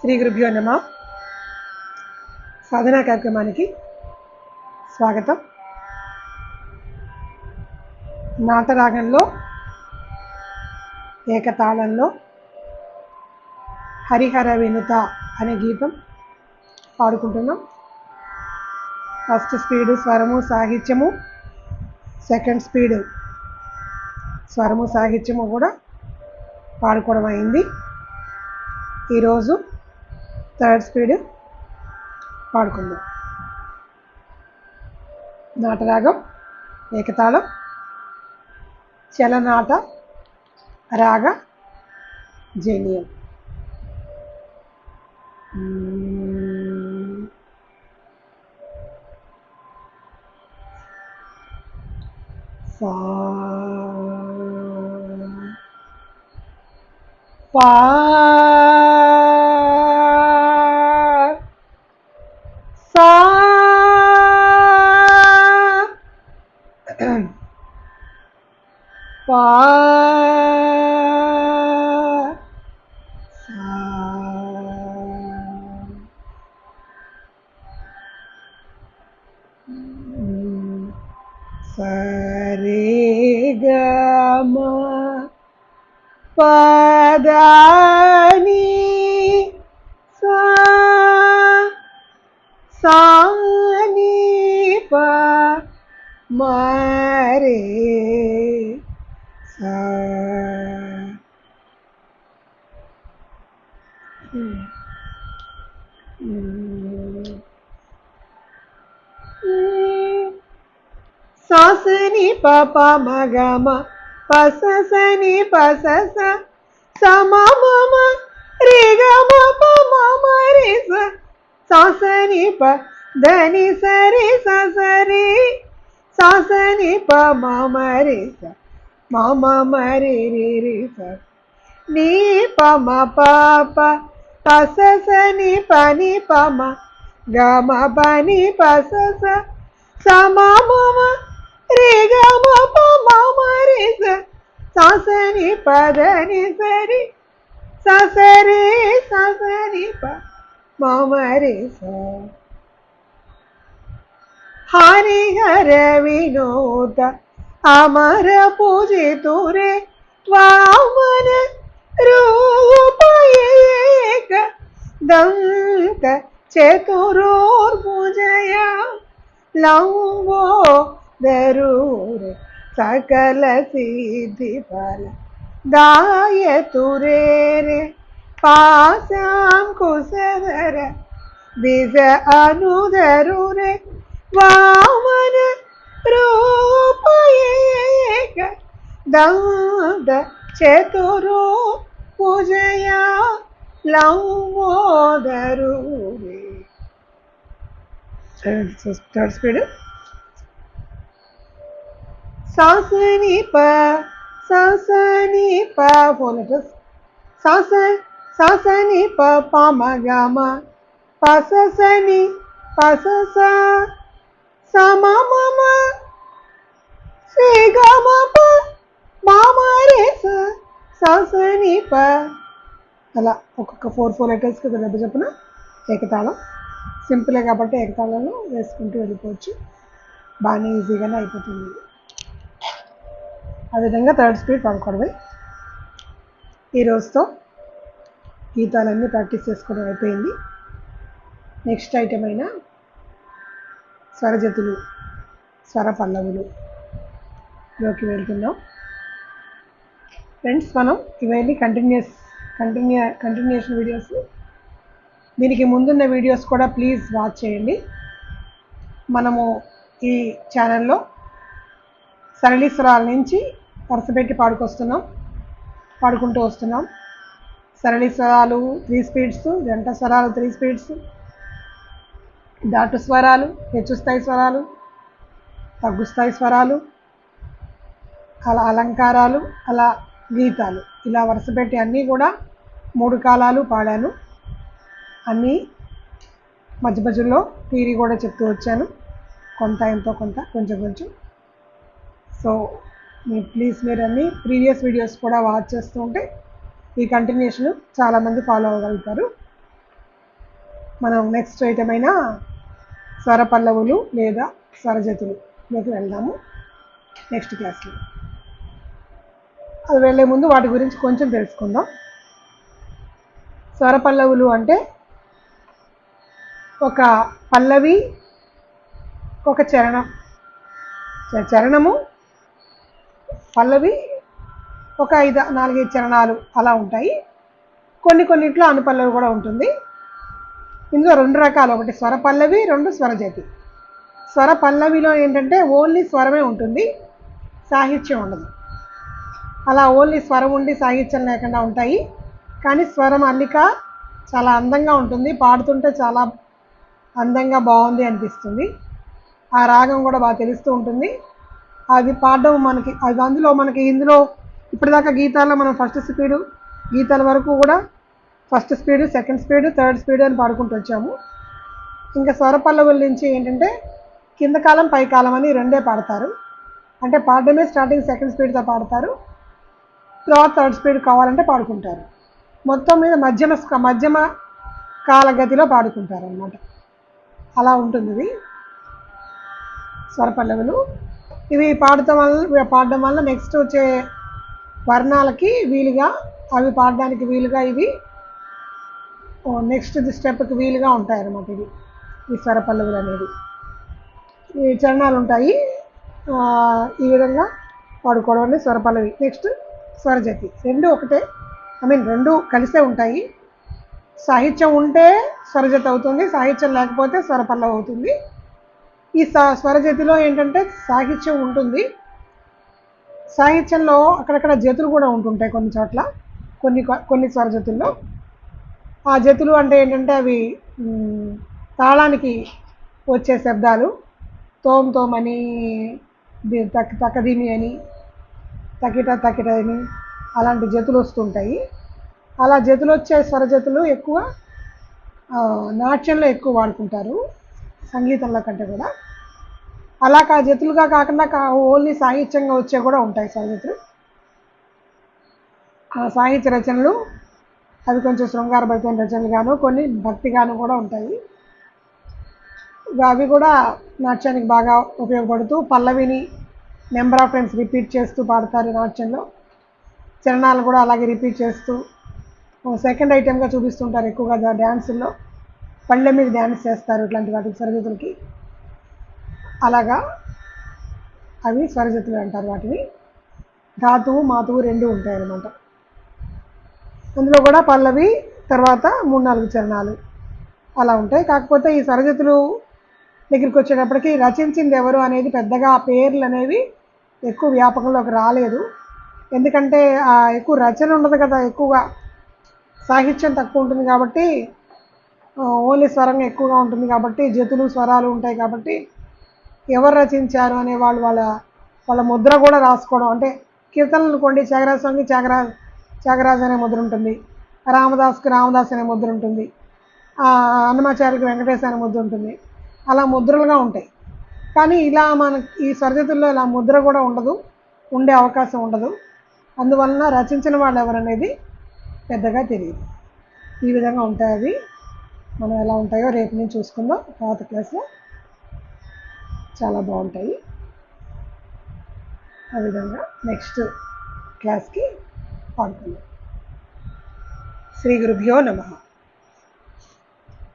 శ్రీ గురుభ్యో నమః. సాధనా కార్యక్రమానికి స్వాగతం. నాటరాగంలో ఏకతాళంలో హరిహర వినుత అనే గీతం పాడుకుంటున్నాం. ఫస్ట్ స్పీడు స్వరము సాహిత్యము, సెకండ్ స్పీడు స్వరము సాహిత్యము కూడా పాడుకోవడం అయింది. ఈరోజు థర్డ్ స్పీడ్ పాడుకుందాం. నాటరాగం ఏకతాళం చలనాట రాగ జేనియం. సా పా సా పా సరే గమ పదాని సా సాని ప మరే సా సాసని పప మగమ పససని పసస సమమమ రిగమ పమమ రిస సాసని ప ధని సరి ససరి సాసని ప మమ రిస మమ మరి రి రిస నీ పమ పాప పససని పని పమ గమ పని పసస సమమమ రిగమ పమమ రిస సాసని పదని సరి ససరి ససని ప మమ రిస హరిహర వినోద అమర పూజితురే వామన రూపయేక దంత చతురోర్భుజయ లంబోదరూరే సకల సిద్ధి ఫల దాయతురే రే పాశాం కుశధర దిశ అనుధరురే వామన రూపయేక దంత చతురో పూజయ లంబోదరూరే. థర్డ్ స్పీడ్ సాసని ప ఫోర్ లెటర్స్ సాసని ప పమ గమ పససని పసస సమమమ శ్రీ గమ ప మమ రేస సాసని ప. అలా ఒక్కొక్క ఫోర్ లెటర్స్కి ఒక దెబ్బ చొప్పున ఏకతాళం. సింపులే కాబట్టి ఏకతాళంలో వేసుకుంటూ వెళ్ళిపోవచ్చు. బాగానే ఈజీగానే అయిపోతుంది. ఆ విధంగా థర్డ్ స్పీడ్ పాడుకోవడమే. ఈ రోజుతో గీతాలన్నీ ప్రాక్టీస్ చేసుకోవడం అయిపోయింది. నెక్స్ట్ ఐటమ్ అయిన స్వరజతులు స్వర పల్లవులులోకి వెళ్తున్నాం. ఫ్రెండ్స్, మనం ఇవన్నీ కంటిన్యూషన్ వీడియోస్. దీనికి ముందున్న వీడియోస్ కూడా ప్లీజ్ వాచ్ చేయండి. మనము ఈ ఛానల్లో సరళి స్వరాల నుంచి వరుసపెట్టి పాడుకుంటూ వస్తున్నాం. సరళి స్వరాలు 3 స్పీడ్స్, జంట స్వరాలు 3 స్పీడ్స్, దాటు స్వరాలు, హెచ్చు స్థాయి స్వరాలు, తగ్గు స్థాయి స్వరాలు, అలా అలంకారాలు, అలా గీతాలు, ఇలా వరుసపెట్టి అన్నీ కూడా 3 కాలాలు పాడాను. అన్నీ మధ్య మధ్యలో థియరీ కూడా చెప్తూ వచ్చాను. కొంత ఎంతో కొంత కొంచెం. సో ప్లీజ్ మీరు అన్ని ప్రీవియస్ వీడియోస్ కూడా వాచ్ చేస్తూ ఉంటే ఈ కంటిన్యూషన్ చాలామంది ఫాలో అవ్వగలుగుతారు. మనం నెక్స్ట్ ఐటమ్ అయిన స్వర పల్లవులు లేదా స్వరజతులులోకి వెళ్దాము నెక్స్ట్ క్లాస్లో. అది వెళ్ళే ముందు వాటి గురించి కొంచెం తెలుసుకుందాం. స్వర పల్లవులు అంటే ఒక పల్లవి, ఒక చరణము, పల్లవి, ఒక 4-5 చరణాలు అలా ఉంటాయి. కొన్నింట్లో అనుపల్లవి కూడా ఉంటుంది. ఇందులో 2 రకాలు, ఒకటి స్వర పల్లవి, 2 స్వరజతి. స్వర పల్లవిలో ఏంటంటే ఓన్లీ స్వరమే ఉంటుంది, సాహిత్యం ఉండదు. అలా ఓన్లీ స్వరం ఉండి సాహిత్యం లేకుండా ఉంటాయి. కానీ స్వరం అల్లిక చాలా అందంగా ఉంటుంది, పాడుతుంటే చాలా అందంగా బాగుంది అనిపిస్తుంది. ఆ రాగం కూడా బాగా తెలుస్తూ ఉంటుంది. అది పాడడం ఇందులో ఇప్పటిదాకా గీతాల్లో మనం ఫస్ట్ స్పీడు, గీతాల వరకు కూడా first speed, second speed, third speed అని పాడుకుంటూ వచ్చాము. ఇంకా స్వర పల్లవుల నుంచి ఏంటంటే కింద కాలం పై కాలం అని 2 పాడతారు. అంటే పాడడమే స్టార్టింగ్ సెకండ్ స్పీడ్తో పాడతారు, తర్వాత థర్డ్ స్పీడ్ కావాలంటే పాడుకుంటారు. మొత్తం మీద మధ్యమ కాలగతిలో పాడుకుంటారు అన్నమాట. అలా ఉంటుంది ఇది స్వర పల్లవులు. ఇవి పాడడం వల్ల నెక్స్ట్ వచ్చే వర్ణాలకి వీలుగా, అవి పాడడానికి వీలుగా, ఇవి నెక్స్ట్ స్టెప్కి వీలుగా ఉంటాయి అన్నమాట. ఈ స్వర పల్లవులు అనేది ఈ చరణాలు ఉంటాయి. ఈ విధంగా పాడుకోవడం అనేది స్వర పల్లవి. నెక్స్ట్ స్వరజతి. 2 ఒకటే, ఐ మీన్ 2 కలిసే ఉంటాయి. సాహిత్యం ఉంటే స్వరజతి అవుతుంది, సాహిత్యం లేకపోతే స్వర పల్లవి అవుతుంది. ఈ స్వరజతిలో ఏంటంటే సాహిత్యం ఉంటుంది, సాహిత్యంలో అక్కడక్కడ జతులు కూడా ఉంటుంటాయి కొన్ని చోట్ల, కొన్ని స్వరజతుల్లో. ఆ జతులు అంటే ఏంటంటే అవి తాళానికి వచ్చే శబ్దాలు. తోమని, తకదిమి అని, తకిట అని అలాంటి జతులు వస్తుంటాయి. అలా జతులు వచ్చే స్వరజతులు ఎక్కువ నాట్యంలో ఎక్కువ వాడుకుంటారు, సంగీతంలో కంటే కూడా. అలా జతులుగా కాకుండా ఓన్లీ సాహిత్యంగా వచ్చే కూడా ఉంటాయి స్వరజతులు. సాహిత్య రచనలు అవి కొంచెం శృంగారభరితమైన రచనలుగాను, కొన్ని భక్తిగాను కూడా ఉంటాయి. అవి కూడా నాట్యానికి బాగా ఉపయోగపడుతూ పల్లవిని నెంబర్ ఆఫ్ టైమ్స్ రిపీట్ చేస్తూ పాడతారు నాట్యంలో. చరణాలు కూడా అలాగే రిపీట్ చేస్తూ సెకండ్ ఐటెంగా చూపిస్తుంటారు ఎక్కువగా డ్యాన్సుల్లో. పళ్ళ మీద డ్యాన్స్ చేస్తారు ఇట్లాంటి వాటికి, స్వరజతులకి. అలాగా అవి స్వరజతులు అంటారు వాటిని. ధాతువు మాతువు 2 ఉంటాయి అన్నమాట. అందులో కూడా పల్లవి, తర్వాత 3-4 చరణాలు అలా ఉంటాయి. కాకపోతే ఈ స్వరజతులు దగ్గరికి వచ్చేటప్పటికి రచించింది ఎవరు అనేది పెద్దగా పేర్లు అనేవి ఎక్కువ వ్యాపకంలోకి రాలేదు. ఎందుకంటే ఎక్కువ రచన ఉండదు కదా, ఎక్కువగా సాహిత్యం తక్కువ ఉంటుంది కాబట్టి, ఓన్లీ స్వరంగా ఎక్కువగా ఉంటుంది కాబట్టి, జతులు స్వరాలు ఉంటాయి కాబట్టి ఎవరు రచించారు అనే వాళ్ళ ముద్ర కూడా రాసుకోవడం. అంటే కీర్తనలు అనుకోండి, త్యాగరాజ స్వామికి త్యాగరాజు అనే ముద్ర ఉంటుంది, రామదాస్కి రామదాస్ అనే ముద్ర ఉంటుంది, అన్నమాచార్యకి వెంకటేశ్ అనే ముద్ర ఉంటుంది. అలా ముద్రలుగా ఉంటాయి. కానీ ఇలా మనకి ఈ స్వరజతుల్లో ఇలా ముద్ర కూడా ఉండదు, ఉండే అవకాశం ఉండదు. అందువలన రచించిన వాళ్ళు ఎవరనేది పెద్దగా తెలియదు. ఈ విధంగా ఉంటాయి అవి. మనం ఎలా ఉంటాయో రేపు నుంచి చూసుకుందాం తర్వాత క్లాస్లో. చాలా బాగుంటాయి. ఆ విధంగా నెక్స్ట్ క్లాస్కి పాడుకుందాం. శ్రీ గురుభ్యో నమః.